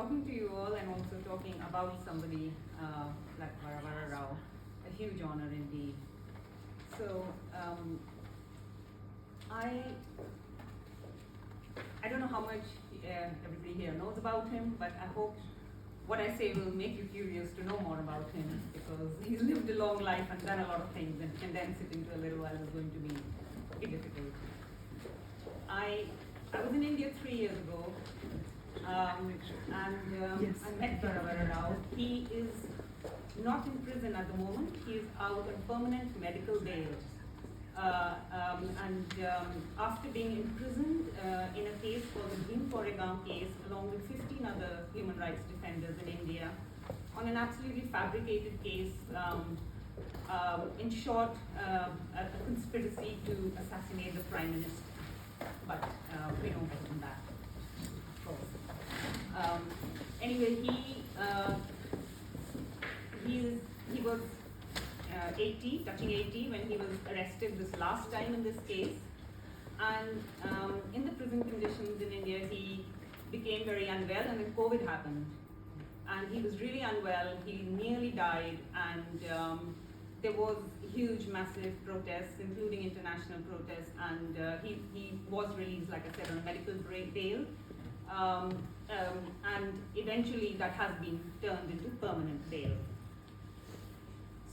talking to you all and also talking about somebody like Varavara Rao, a huge honor indeed. So I don't know how much everybody here knows about him, but I hope what I say will make you curious to know more about him, because he's lived a long life and done a lot of things, and condense it into a little while is going to be difficult. I was in India 3 years ago, and Yes. I met Varavara Rao. He is not in prison at the moment. He is out on permanent medical bail. After being imprisoned in a case called the Green Koregaon case, along with 15 other human rights defenders in India, on an absolutely fabricated case, in short, a conspiracy to assassinate the Prime Minister. But we know better than that, of course. Anyway, he was 80, touching 80, when he was arrested this last time in this case. And in the prison conditions in India, he became very unwell, and then COVID happened. And he was really unwell, he nearly died, and there was huge, massive protests, including international protests, and he was released, like I said, on a medical bail. And eventually that has been turned into permanent bail.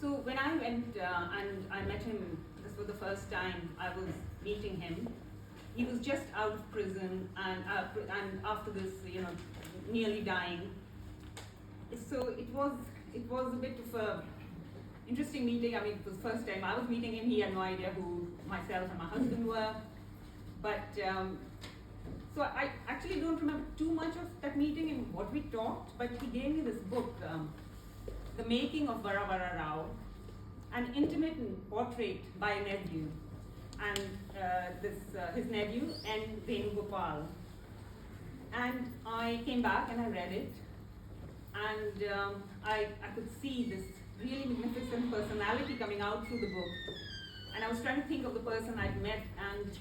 So when I went and I met him, this was the first time I was meeting him. He was just out of prison, and after this, nearly dying. So it was a bit of a interesting meeting. I mean, it was the first time I was meeting him. He had no idea who myself and my husband were. But so I actually don't remember too much of that meeting and what we talked. But he gave me this book, The Making of Varavara Rao, an intimate portrait by a nephew, and his nephew, N. Venugopal. And I came back and I read it, and I could see this really magnificent personality coming out through the book. And I was trying to think of the person I'd met, and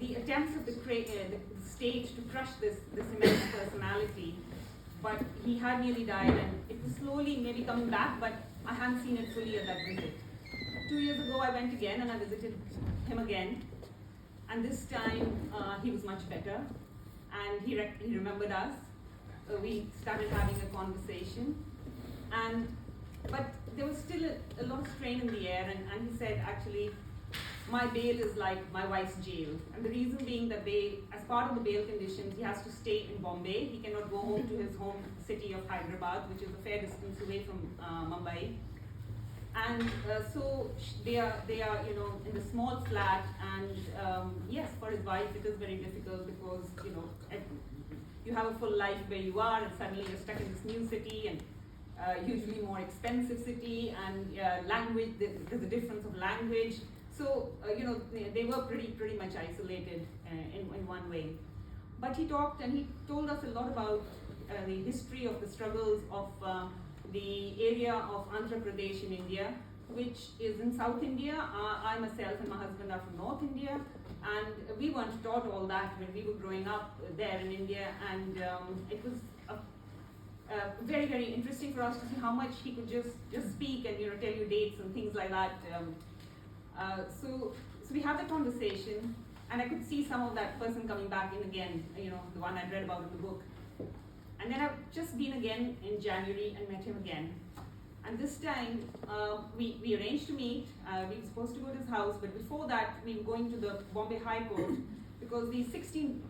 the attempts of the state to crush this immense personality. But he had nearly died, and it was slowly maybe coming back, but I hadn't seen it fully at that visit. 2 years ago, I went again and I visited him again, and this time he was much better, and he remembered us. We started having a conversation, but there was still a lot of strain in the air, and he said, actually, my bail is like my wife's jail. And the reason being that as part of the bail conditions, he has to stay in Bombay. He cannot go home to his home city of Hyderabad, which is a fair distance away from Mumbai. And so they are in the small flat, and yes, for his wife it is very difficult, because you have a full life where you are, and suddenly you're stuck in this new city, and usually more expensive city, and language, there's a difference of language. So they were pretty much isolated in one way. But he talked, and he told us a lot about the history of the struggles of the area of Andhra Pradesh in India, which is in South India. I myself and my husband are from North India, and we weren't taught all that when we were growing up there in India, and it was very, very interesting for us to see how much he could just speak and tell you dates and things like that. So we had the conversation, and I could see some of that person coming back in again, the one I'd read about in the book. And then I've just been again in January and met him again. And this time, we arranged to meet. We were supposed to go to his house, but before that, we were going to the Bombay High Court, because the 16,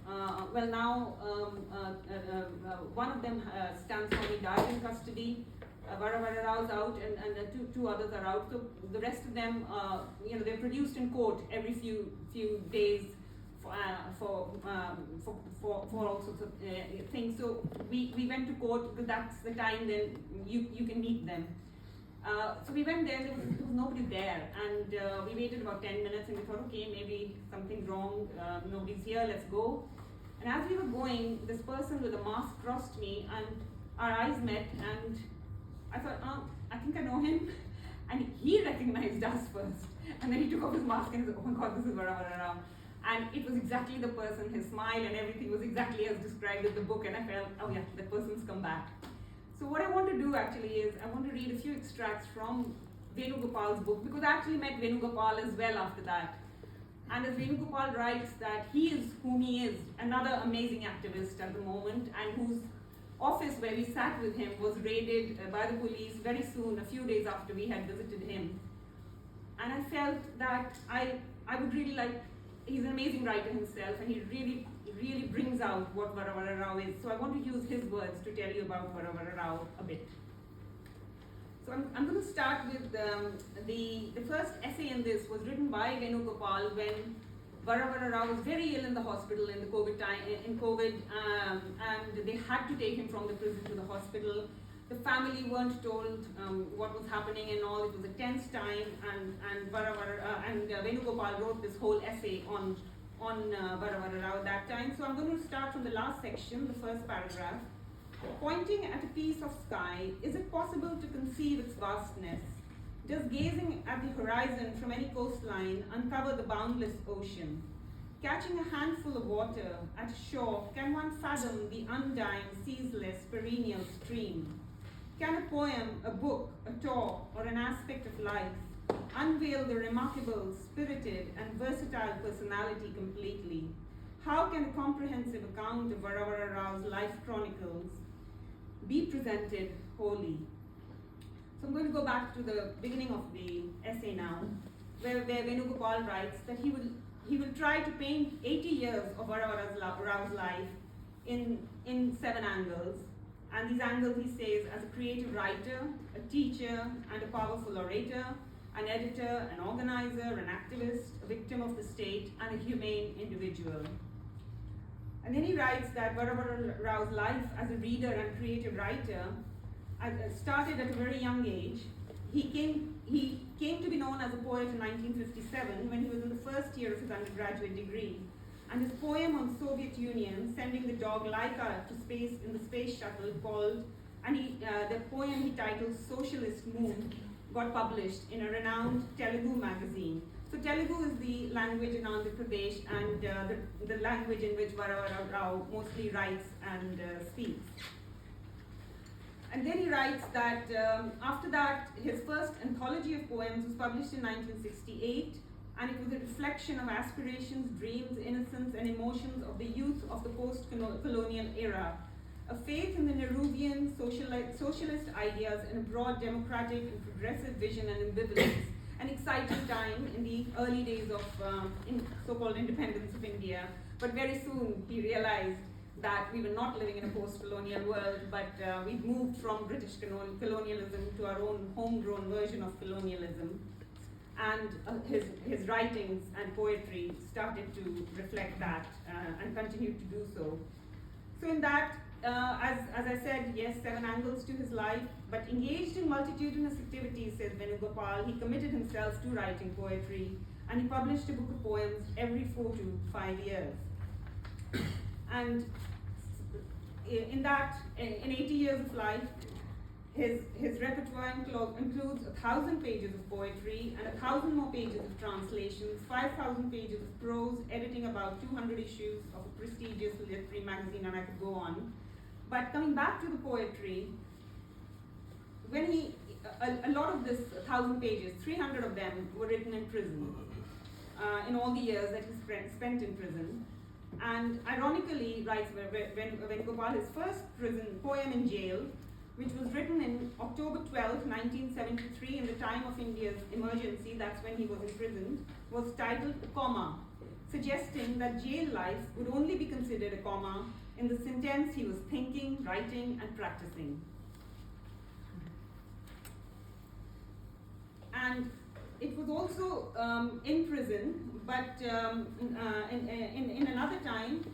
one of them stands for me, died in custody. Varavara Rao's out, and two others are out. So the rest of them, they're produced in court every few days for all sorts of things. So we went to court, because that's the time then you can meet them. So we went there. There was nobody there, and we waited about 10 minutes, and we thought, okay, maybe something's wrong. Nobody's here. Let's go. And as we were going, this person with a mask crossed me, and our eyes met, and I thought, I think I know him. And he recognized us first. And then he took off his mask and he said, oh my God, this is Varavara Rao. And it was exactly the person, his smile and everything was exactly as described in the book, and I felt, oh yeah, the person's come back. So what I want to do actually is, I want to read a few extracts from Venugopal's book, because I actually met Venugopal as well after that. And as Venugopal writes that he is whom he is, another amazing activist at the moment, and whose office where we sat with him was raided by the police very soon, a few days after we had visited him. And I felt that I would really like, he's an amazing writer himself, and he really brings out what Varavara Rao is. So I want to use his words to tell you about Varavara Rao a bit. So I'm going to start with the first essay in this was written by Venugopal when Varavara Rao was very ill in the hospital in the COVID time, and they had to take him from the prison to the hospital. The family weren't told what was happening and all. It was a tense time, and Venugopal wrote this whole essay on Varavara Rao that time. So I'm going to start from the last section, the first paragraph. Pointing at a piece of sky, is it possible to conceive its vastness? Does gazing at the horizon from any coastline uncover the boundless ocean? Catching a handful of water at shore, can one fathom the undying, ceaseless, perennial stream? Can a poem, a book, a talk, or an aspect of life unveil the remarkable, spirited, and versatile personality completely? How can a comprehensive account of Varavara Rao's life chronicles be presented wholly? So I'm going to go back to the beginning of the essay now, where Venugopal writes that he will try to paint 80 years of Varavara Rao's life in 7 angles. And these angles, he says, as a creative writer, a teacher, and a powerful orator, an editor, an organizer, an activist, a victim of the state, and a humane individual. And then he writes that Varavara Rao's life as a reader and creative writer started at a very young age. He came to be known as a poet in 1957 when he was in the first year of his undergraduate degree. And his poem on Soviet Union, sending the dog Laika to space in the space shuttle the poem he titled Socialist Moon, got published in a renowned Telugu magazine. So Telugu is the language in Andhra Pradesh and the language in which Varavara Rao mostly writes and speaks. And then he writes that after that, his first anthology of poems was published in 1968, and it was a reflection of aspirations, dreams, innocence, and emotions of the youth of the post-colonial era. A faith in the Nehruvian socialist ideas and a broad democratic and progressive vision and ambivalence. An exciting time in the early days of so-called independence of India. But very soon he realized that we were not living in a post-colonial world, but we'd moved from British colonialism to our own homegrown version of colonialism. And his writings and poetry started to reflect that and continued to do so. So in that, as I said, yes, 7 angles to his life, but engaged in multitudinous activities, says Venugopal, he committed himself to writing poetry, and he published a book of poems every 4 to 5 years. And in 80 years of life, his repertoire includes 1,000 pages of poetry and 1,000 more pages of translations, 5,000 pages of prose, editing about 200 issues of a prestigious literary magazine, and I could go on. But coming back to the poetry, when a lot of this 1,000 pages, 300 of them were written in prison, in all the years that he spent in prison. And ironically, writes Venugopal, his first prison poem in jail, which was written in October 12, 1973, in the time of India's emergency, that's when he was imprisoned, was titled Comma, suggesting that jail life would only be considered a comma in the sentence he was thinking, writing, and practicing. And it was also in prison, but in another time,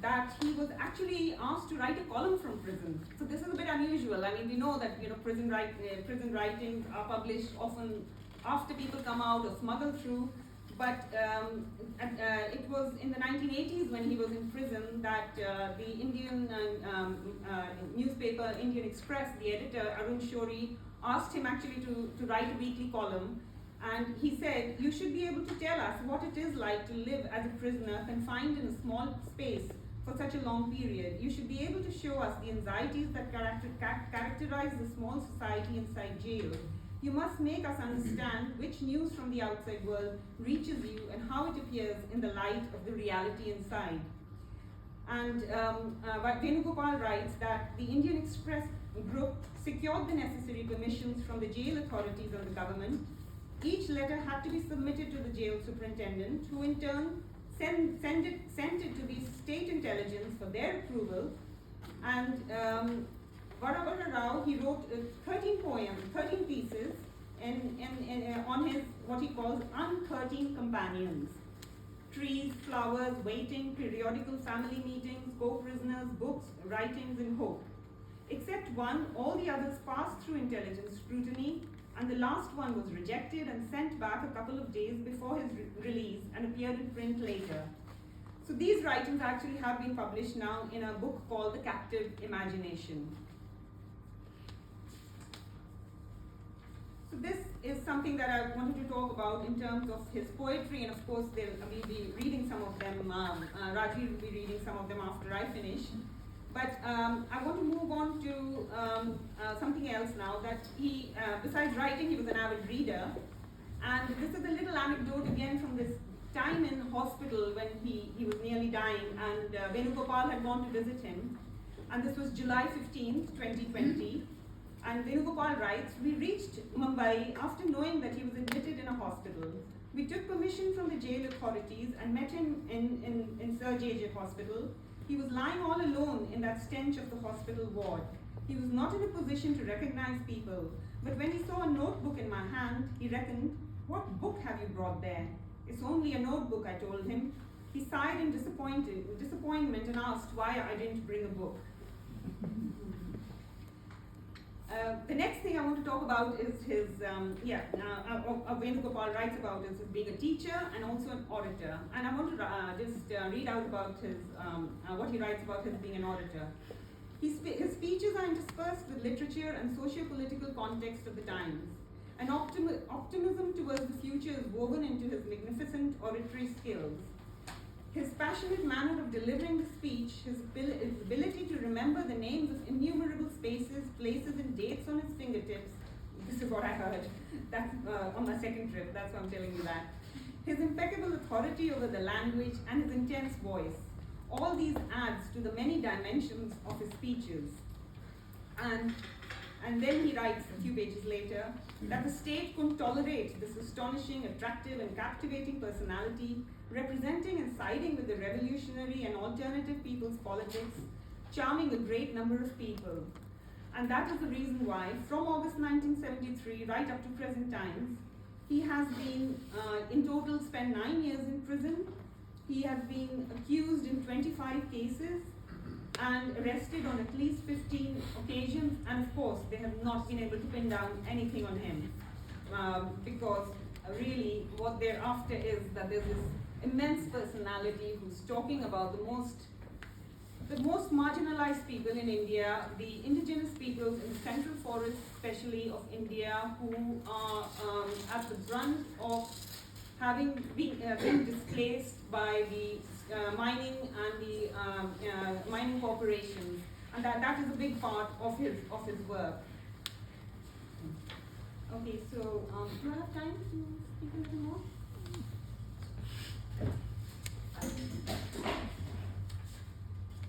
that he was actually asked to write a column from prison. So this is a bit unusual. I mean, we know that prison writings are published often after people come out or smuggled through. But it was in the 1980s when he was in prison that the Indian newspaper Indian Express, the editor Arun Shourie, asked him actually to write a weekly column. And he said, you should be able to tell us what it is like to live as a prisoner confined in a small space for such a long period. You should be able to show us the anxieties that characterize the small society inside jail. You must make us understand which news from the outside world reaches you and how it appears in the light of the reality inside. And Venugopal writes that the Indian Express group secured the necessary permissions from the jail authorities and the government. Each letter had to be submitted to the jail superintendent, who in turn sent it to the state intelligence for their approval. And Varavara Rao, he wrote 13 poems, 13 pieces on his, what he calls, 13 companions. Trees, flowers, waiting, periodical family meetings, co-prisoners, books, writings, and hope. Except one, all the others passed through intelligence scrutiny, and the last one was rejected and sent back a couple of days before his release and appeared in print later. So these writings actually have been published now in a book called The Captive Imagination. So this is something that I wanted to talk about in terms of his poetry, and of course we'll be reading some of them, Rajiv will be reading some of them after I finish. But I want to move on to something else now, that he, besides writing, he was an avid reader. And this is a little anecdote again from this time in hospital when he was nearly dying, and Venugopal had gone to visit him. And this was July 15th, 2020. And Venugopal writes, we reached Mumbai after knowing that he was admitted in a hospital. We took permission from the jail authorities and met him in Sir J.J. Hospital. He was lying all alone in that stench of the hospital ward. He was not in a position to recognize people, but when he saw a notebook in my hand, he reckoned, what book have you brought there? It's only a notebook, I told him. He sighed in disappointment and asked why I didn't bring a book. The next thing I want to talk about is his, Venugopal writes about is being a teacher and also an orator. And I want to just read out about his, what he writes about his being an orator. His speeches are interspersed with literature and socio-political context of the times. An optimism towards the future is woven into his magnificent oratory skills. His passionate manner of delivering the speech, his ability to remember the names of innumerable spaces, places, and dates on his fingertips. This is what I heard. That's on my second trip. That's why I'm telling you that. His impeccable authority over the language and his intense voice. All these adds to the many dimensions of his speeches. And then he writes a few pages later that the state couldn't tolerate this astonishing, attractive, and captivating personality, representing and siding with the revolutionary and alternative people's politics, charming a great number of people. And that is the reason why, from August 1973 right up to present times, he has been, in total, spent 9 years in prison. He has been accused in 25 cases and arrested on at least 15 occasions, and of course, they have not been able to pin down anything on him, because really what they're after is that there's this immense personality who's talking about the most marginalized people in India, the indigenous peoples in the central forests, especially of India, who are at the brunt of having been displaced by the mining and the mining corporations, and that is a big part of his work. Okay, so do I have time to speak a little more?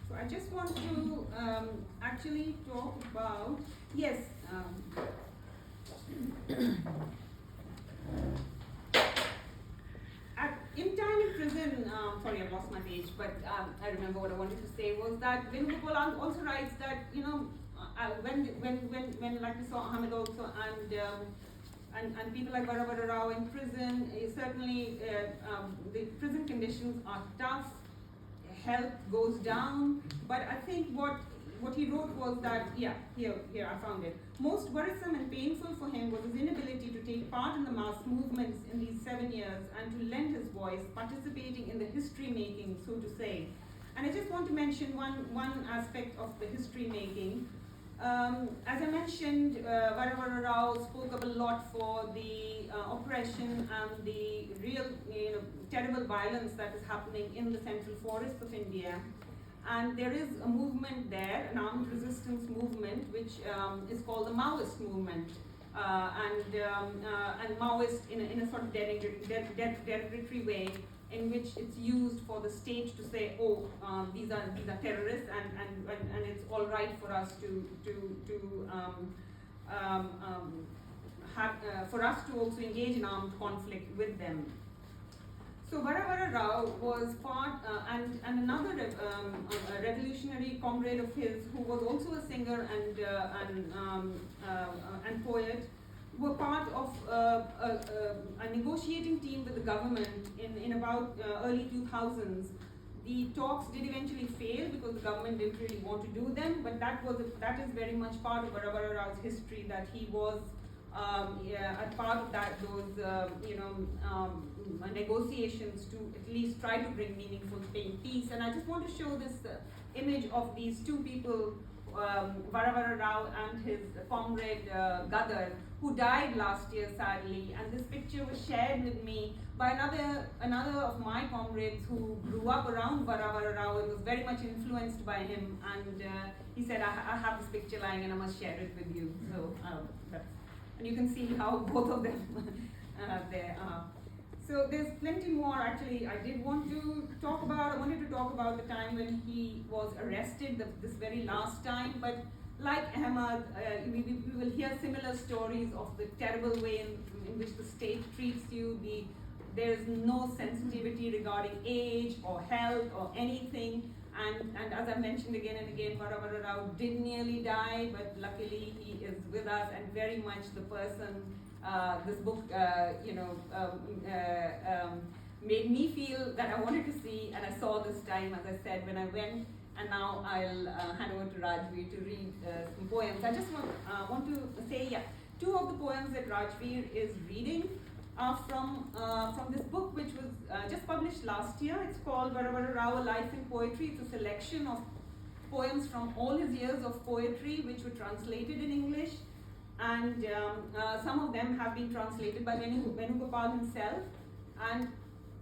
So I just want to actually talk about, yes, in time in prison, sorry, I've lost my page, but I remember what I wanted to say was that Venugopal also writes that, you know, when like we saw Ahmed also and people like Varavara Rao in prison, certainly the prison conditions are tough, health goes down, but I think what he wrote was that, here I found it. Most worrisome and painful for him was his inability to take part in the mass movements in these 7 years and to lend his voice, participating in the history making, so to say. And I just want to mention one aspect of the history making. As I mentioned, Varavara Rao spoke up a lot for the oppression and the real, terrible violence that is happening in the central forests of India. And there is a movement there, an armed resistance movement, which is called the Maoist movement. And Maoist in a sort of derogatory way, in which it's used for the state to say, oh, these are terrorists, and it's all right for us for us to also engage in armed conflict with them. So Varavara Rao was part, and another revolutionary comrade of his, who was also a singer and poet, were part of a negotiating team with the government in about early 2000s. The talks did eventually fail because the government didn't really want to do them, but that is very much part of Varavara Rao's history, that he was a part of those negotiations to at least try to bring meaningful peace. And I just want to show this image of these two people, Varavara Rao and his comrade Gadar, who died last year sadly. And this picture was shared with me by another of my comrades who grew up around Varavara Rao and was very much influenced by him. And he said, I have this picture lying and I must share it with you. So and you can see how both of them there are. So there's plenty more. Actually, I wanted to talk about the time when he was arrested, this very last time. But like Ahmad, we will hear similar stories of the terrible way in which the state treats you. There is no sensitivity regarding age or health or anything. And as I mentioned again and again, Varavara Rao did nearly die, but luckily he is with us and very much the person. This book, made me feel that I wanted to see, and I saw this time, as I said, when I went. And now I'll hand over to Rajveer to read some poems. I just want to say, two of the poems that Rajveer is reading are from this book, which was just published last year. It's called Varavara Rao, A Life in Poetry. It's a selection of poems from all his years of poetry, which were translated in English. And some of them have been translated by Venugopal himself. And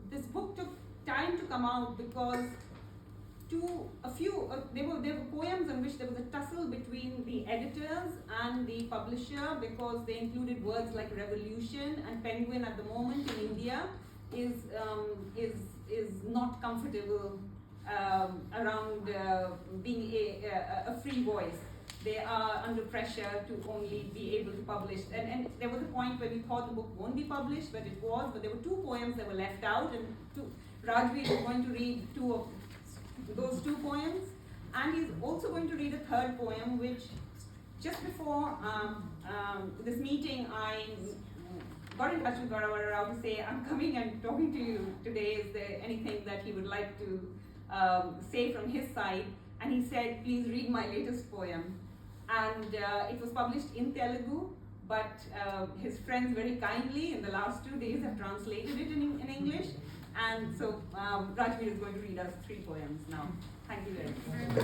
this book took time to come out because there were poems in which there was a tussle between the editors and the publisher, because they included words like revolution, and penguin at the moment in India is not comfortable around being a free voice. They are under pressure to only be able to publish. And there was a point where we thought the book won't be published, but it was. But there were two poems that were left out, and Rajveer is going to read two of those two poems. And he's also going to read a third poem, which just before this meeting, I got in touch with Varavara Rao to say, I'm coming and talking to you today. Is there anything that he would like to say from his side? And he said, please read my latest poem. And it was published in Telugu, but his friends very kindly in the last 2 days have translated it in English. And so Rajveer is going to read us 3 poems now. Thank you very much.